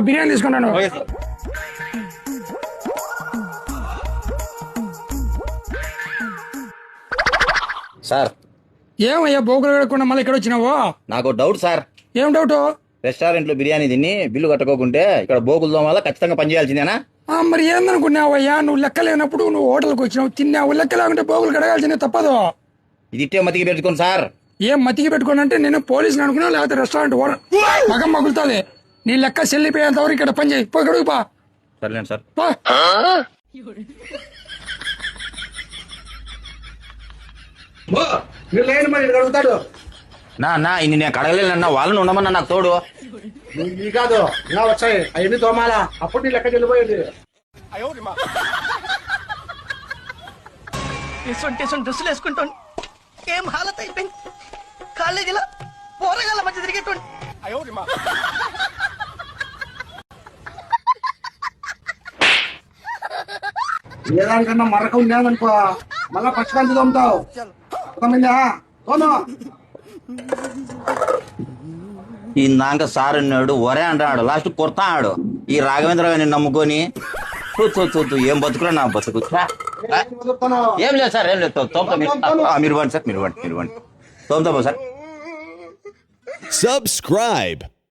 బిర్యానీ తీసుకున్నాను. సార్ ఏమయ్యా బోకులు కడకుండా మళ్ళీ ఇక్కడ వచ్చినావు? నాకు డౌట్ సార్. ఏం డౌట్? రెస్టారెంట్ లో బిర్యానీ తిని బిల్లు కట్టుకోకుంటే ఇక్కడ బోకుల దోమల ఖచ్చితంగా పనిచేయాల్సిందేనా? మరి ఏందనుకున్నావయ్యా? నువ్వు లెక్క లేనప్పుడు నువ్వు హోటల్కి వచ్చినావు, తిన్నావు. లెక్క లేకుంటే బోకులు కడగాల్సిందే, తప్పదు. ఇది ఇట్టే మతికి పెట్టుకోండి సార్. ఏం మతికి పెట్టుకోని అంటే నేను పోలీసుని అనుకున్నా, లేకపోతే రెస్టారెంట్ మగం మగులుతుంది. నీ లెక్క చెల్లిపోయేంత వరకు ఇక్కడ పని చేయి. పోయి కడుగు పా. సర్లేండి సార్. అడుగుతాడు నా ఇన్ని నేను కడగలేనన్నా వాళ్ళని ఉండమన్నా నాకు తోడు. నీ కాదు ఇలా వచ్చాయి అవన్నీ తోమాలా, అప్పుడు నీ లెక్క చెల్లిపోయేది. డ్రెస్సులు వేసుకుంటాను, ఏం హాలత్ అయిపోయింది. కాలేజీలో పోరగాళ్ళ మధ్య తిరిగేటోండి. ఏదానికన్నా మరక ఉండేదనుకో మళ్ళా పచ్చికంతి తోముతావు, అర్థమైందా? తోను. ఈ నాంక సార్ అన్నాడు, ఒరే అంటాడు, లాస్ట్ కొడతాడు. ఈ రాఘవేంద్ర గారిని నమ్ముకొని ఏం బతుకురా నా బతుకు. ఏం లేదు సార్, ఏం లేదు. మీరు వండి సార్, మీరు వండి తోముతాము సార్. Subscribe.